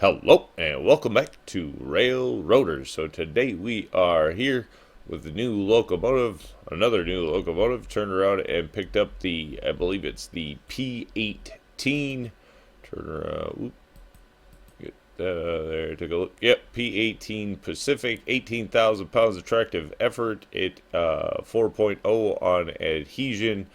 Hello and welcome back to Railroaders. So today we are here with the new locomotive, another new locomotive. Turned around and picked up I believe it's the P-18. Turn around, get that out of there. Take a look. Yep, P-18 Pacific, 18,000 pounds of tractive effort. It 4.0 on adhesion,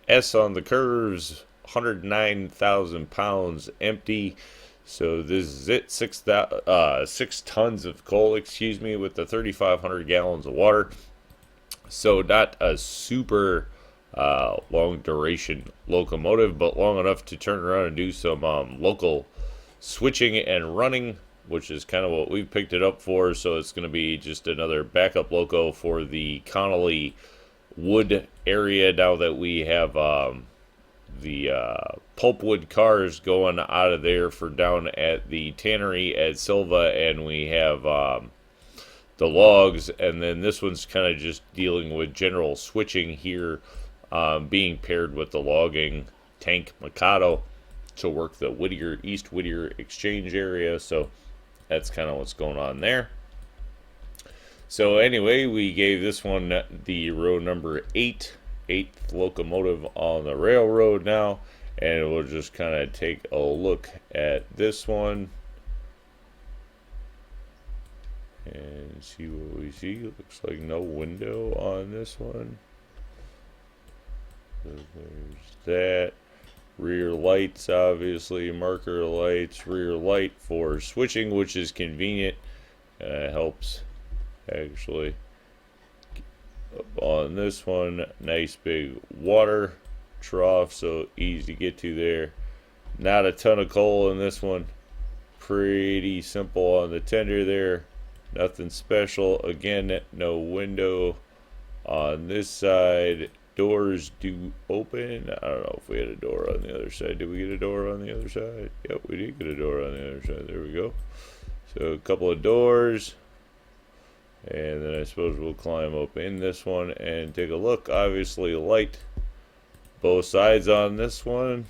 S on the curves, 109,000 pounds empty. So this is it, 6 tons of coal, excuse me, with the 3,500 gallons of water. So not a super long duration locomotive, but long enough to turn around and do some local switching and running, which is kind of what we've picked it up for. So it's going to be just another backup loco for the Connolly Wood area now that we have the pulpwood cars going out of there for down at the tannery at Silva, and we have the logs, and then this one's kind of just dealing with general switching here, being paired with the logging tank Mikado to work the East Whittier exchange area. So that's kind of what's going on there. So anyway, we gave this one the row number 8, 8th locomotive on the railroad now, and we'll just kind of take a look at this one and see what we see. Looks like no window on this one. So there's that. Rear lights, obviously, marker lights, rear light for switching, which is convenient. Helps actually. Up on this one, nice big water trough, so easy to get to there. Not a ton of coal in this one. Pretty simple on the tender there. Nothing special. Again, no window on this side. Doors do open. I don't know if we had a door on the other side. Did we get a door on the other side? Yep, we did get a door on the other side. There we go. So a couple of doors. And then I suppose we'll climb up in this one and take a look. Obviously light both sides on this one.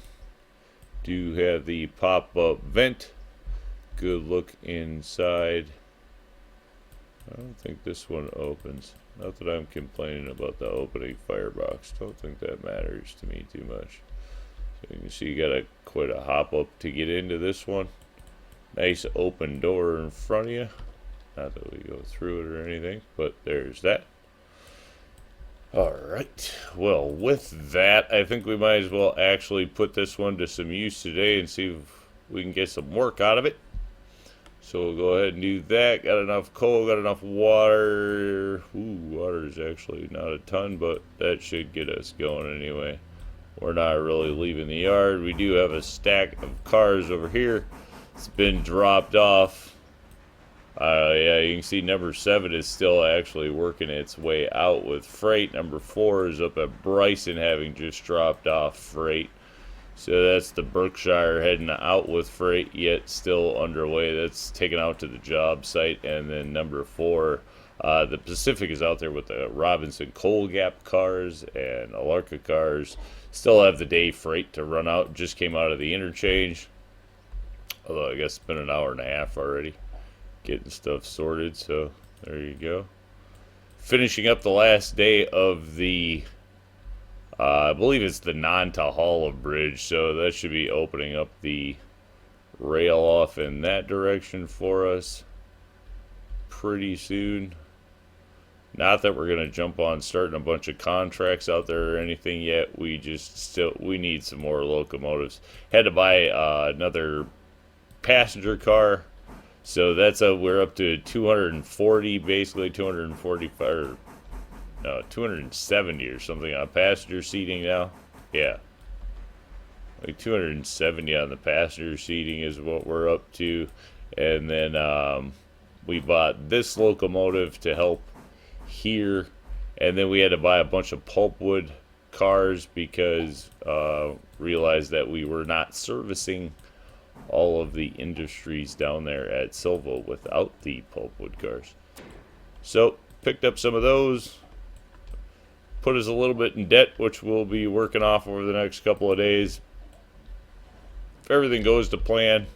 Do have the pop-up vent. Good look inside. I don't think this one opens. Not that I'm complaining about the opening firebox. Don't think that matters to me too much. So you can see you got quite a hop up to get into this one. Nice open door in front of you. Not that we go through it or anything, but there's that. Alright, well, with that, I think we might as well actually put this one to some use today and see if we can get some work out of it. So we'll go ahead and do that. Got enough coal, got enough water. Ooh, water is actually not a ton, but that should get us going anyway. We're not really leaving the yard. We do have a stack of cars over here. It's been dropped off. Yeah, you can see number 7 is still actually working its way out with freight. Number 4 is up at Bryson, having just dropped off freight. So that's the Berkshire heading out with freight, yet still underway. That's taken out to the job site. And then number 4, the Pacific is out there with the Robinson Coal Gap cars and Alarka cars. Still have the day freight to run out. Just came out of the interchange. Although I guess it's been an hour and a half already getting stuff sorted. So there you go. Finishing up the last day of the I believe it's the Nantahala Bridge, so that should be opening up the rail off in that direction for us pretty soon. Not that we're going to jump on starting a bunch of contracts out there or anything yet. We need some more locomotives. Had to buy another passenger car. So we're up to 240, basically 245, no, 270 or something on passenger seating now. Yeah, like 270 on the passenger seating is what we're up to. And then we bought this locomotive to help here, and then we had to buy a bunch of pulpwood cars because realized that we were not servicing all of the industries down there at Silva without the pulpwood cars. So picked up some of those, put us a little bit in debt, which we'll be working off over the next couple of days. If everything goes to plan,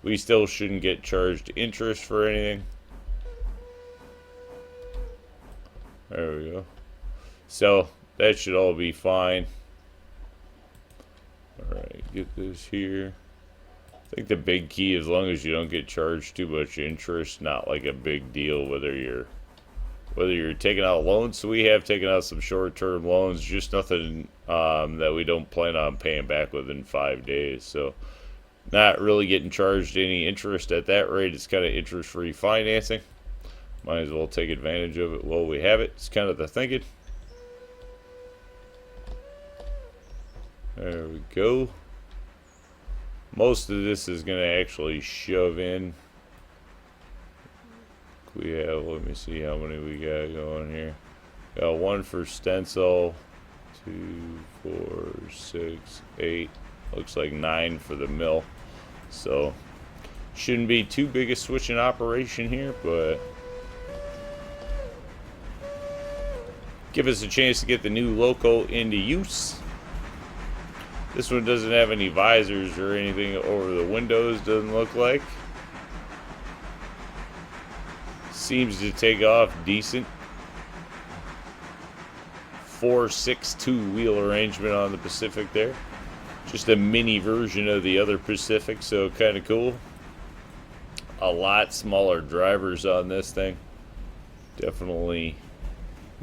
We still shouldn't get charged interest for anything. There we go. So that should all be fine. Alright, get this here. I think the big key, as long as you don't get charged too much interest, not like a big deal whether you're taking out loans. So we have taken out some short-term loans, just nothing that we don't plan on paying back within 5 days. So not really getting charged any interest at that rate. It's kind of interest-free financing. Might as well take advantage of it while we have it. It's kind of the thinking. There we go. Most of this is going to actually shove in. We have, let me see how many we got going here. Got one for stencil, 2, 4, 6, 8. Looks like 9 for the mill. So shouldn't be too big a switching operation here, but give us a chance to get the new Loco into use. This one doesn't have any visors or anything over the windows, doesn't look like. Seems to take off decent. 4-6-2 wheel arrangement on the Pacific there. Just a mini version of the other Pacific, so kind of cool. A lot smaller drivers on this thing. Definitely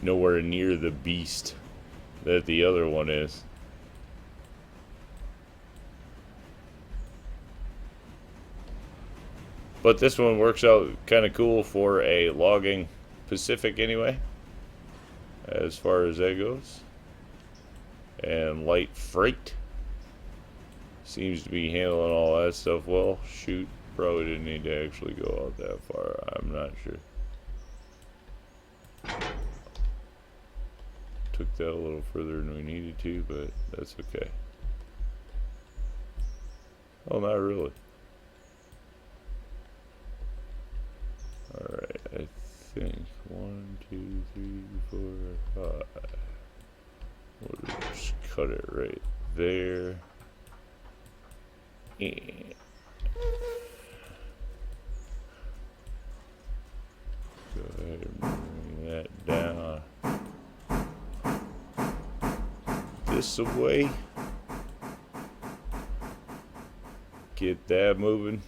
nowhere near the beast that the other one is. But this one works out kind of cool for a logging Pacific anyway, as far as that goes. And light freight seems to be handling all that stuff well. Shoot, probably didn't need to actually go out that far. I'm not sure. Took that a little further than we needed to, but that's okay. Oh, not really. Alright, I think 1, 2, 3, 4, 5. We'll just cut it right there. And go ahead and bring that down this way. Get that moving.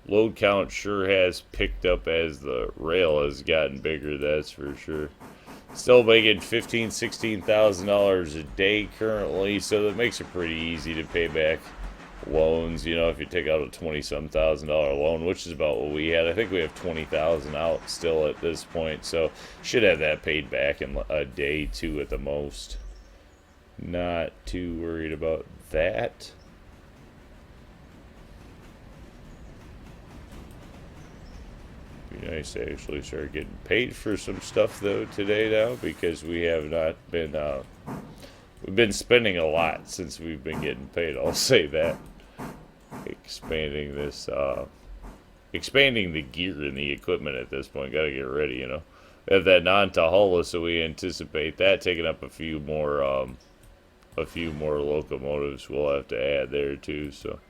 Load count sure has picked up as the rail has gotten bigger, that's for sure. Still making $15,000-$16,000 a day currently, so that makes it pretty easy to pay back loans. You know, if you take out a $20-some thousand loan, which is about what we had. I think we have $20,000 out still at this point, so should have that paid back in a day, 2 at the most. Not too worried about that. Be nice to actually start getting paid for some stuff though today now, because we have not been we've been spending a lot since we've been getting paid. I'll say that. Expanding the gear and the equipment at this point. Got to get ready, you know. We have that non-Tahoe, so we anticipate that taking up a few more locomotives. We'll have to add there too. So.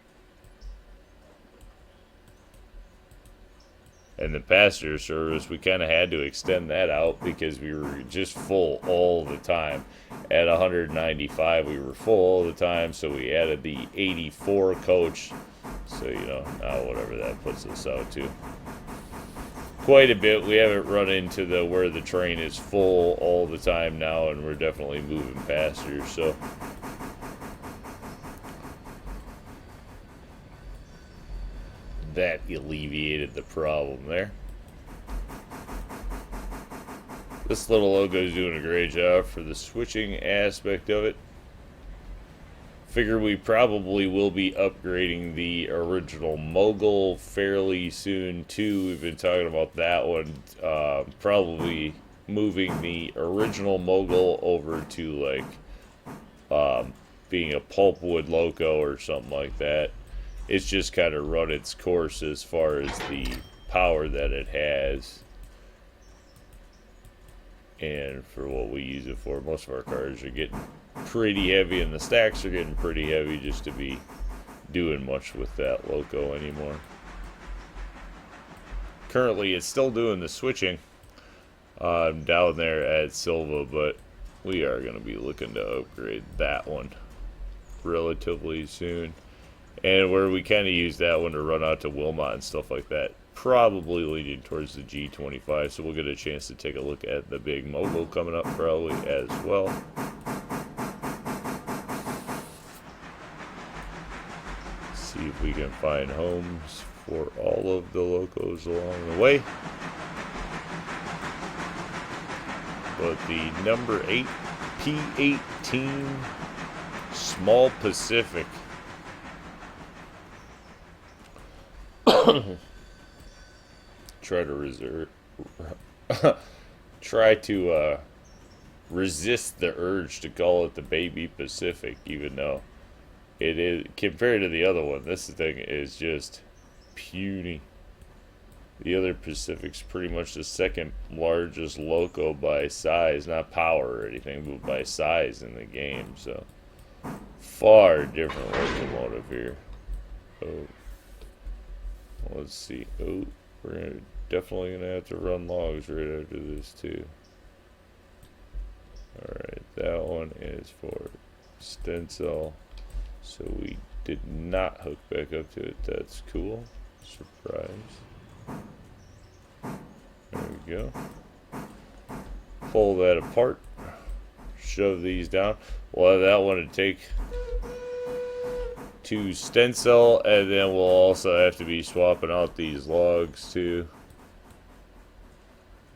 And the passenger service, we kind of had to extend that out because we were just full all the time. At 195, we were full all the time, so we added the 84 coach. So, you know, whatever that puts us out to. Quite a bit. We haven't run into where the train is full all the time now, and we're definitely moving passengers, so. That alleviated the problem there. This little Loco is doing a great job for the switching aspect of it. Figure we probably will be upgrading the original Mogul fairly soon too. We've been talking about that one. Probably moving the original Mogul over to like being a pulpwood Loco or something like that. It's just kind of run its course as far as the power that it has. And for what we use it for, most of our cars are getting pretty heavy, and the stacks are getting pretty heavy just to be doing much with that Loco anymore. Currently, it's still doing the switching down there at Silva, but we are going to be looking to upgrade that one relatively soon. And where we kind of use that one to run out to Wilmot and stuff like that, probably leading towards the G25, so we'll get a chance to take a look at the big mogul coming up probably as well. See if we can find homes for all of the Locos along the way. But the number 8 P-18 Small Pacific try to resist the urge to call it the Baby Pacific, even though it is, compared to the other one, this thing is just puny. The other Pacific's pretty much the second largest Loco by size, not power or anything, but by size in the game. So far different locomotive here. Oh, let's see. Oh, we're definitely gonna have to run logs right after this too. All right, that one is for stencil. So we did not hook back up to it. That's cool. Surprise. There we go. Pull that apart. Shove these down. We'll have that one to take to stencil, and then we'll also have to be swapping out these logs too.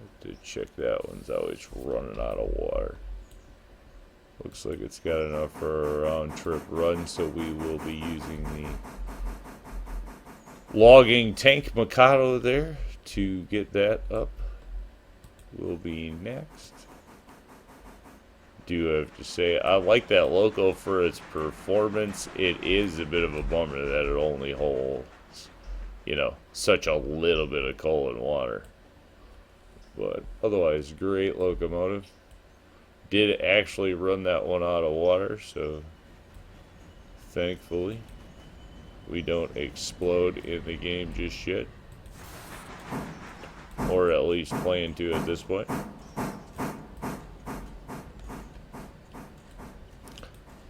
Have to check that one's out. It's running out of water. Looks like it's got enough for a round trip run, so we will be using the logging tank Mikado there to get that up. Will be next. Do have to say, I like that Loco for its performance. It is a bit of a bummer that it only holds, you know, such a little bit of coal and water. But otherwise, great locomotive. Did actually run that one out of water, so thankfully we don't explode in the game just yet. Or at least plan to at this point.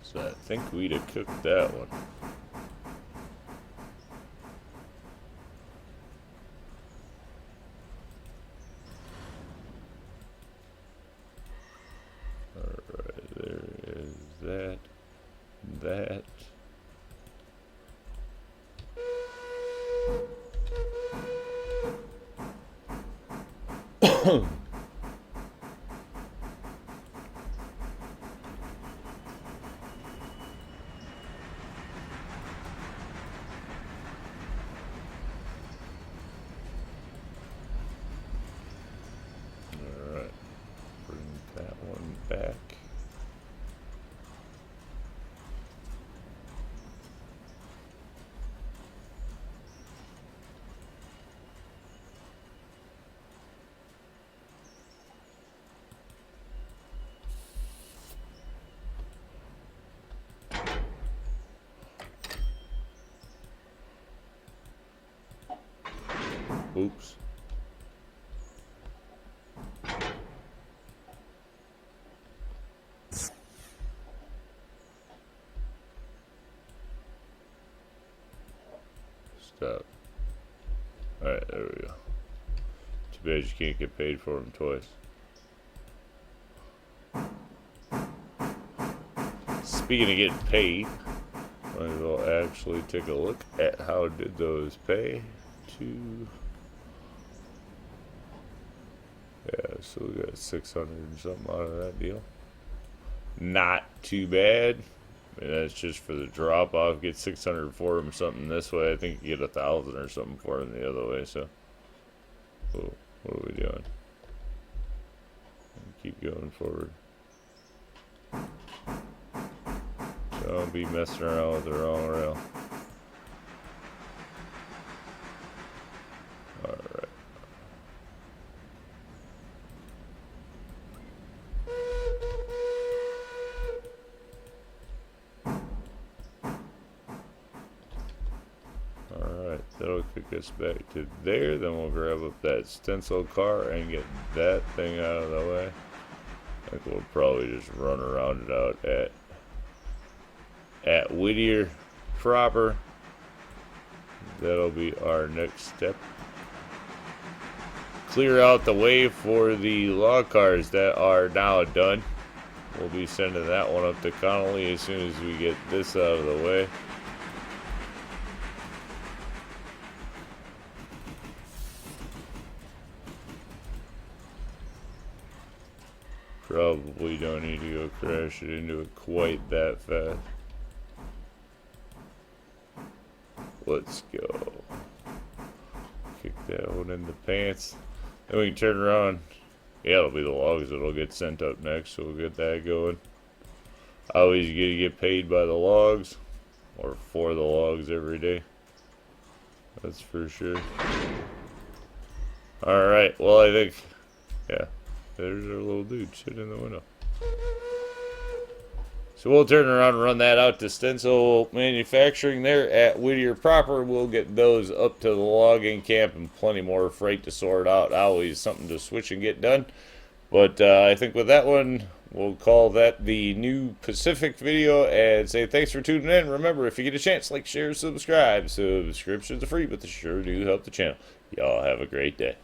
So I think we'd have cooked that one. Alright, there is that. That. Alright, bring that one back. Oops. Stop. Alright, there we go. Too bad you can't get paid for them twice. Speaking of getting paid, might as well actually take a look at how did those pay to... Yeah, so we got 600 and something out of that deal. Not too bad. I mean, that's just for the drop off. Get 600 for them something this way. I think you get 1,000 or something for them the other way. So, oh, what are we doing? Keep going forward. Don't be messing around with the wrong rail. Alright. take us back to there. Then we'll grab up that stencil car and get that thing out of the way. I think we'll probably just run around it out at Whittier proper. That'll be our next step. Clear out the way for the log cars that are now done. We'll be sending that one up to Connolly as soon as we get this out of the way. Probably don't need to go crash it into it quite that fast. Let's go. Kick that one in the pants. Then we can turn around. Yeah, it'll be the logs that'll get sent up next, so we'll get that going. I always get paid by the logs, or for the logs every day. That's for sure. Alright, well I think, yeah, there's our little dude sitting in the window. So we'll turn around and run that out to Stencil Manufacturing there at Whittier proper. We'll get those up to the logging camp and plenty more freight to sort out. Always something to switch and get done. But I think with that one, we'll call that the new Pacific video and say thanks for tuning in. Remember, if you get a chance, like, share, subscribe. Subscriptions are free, but they sure do help the channel. Y'all have a great day.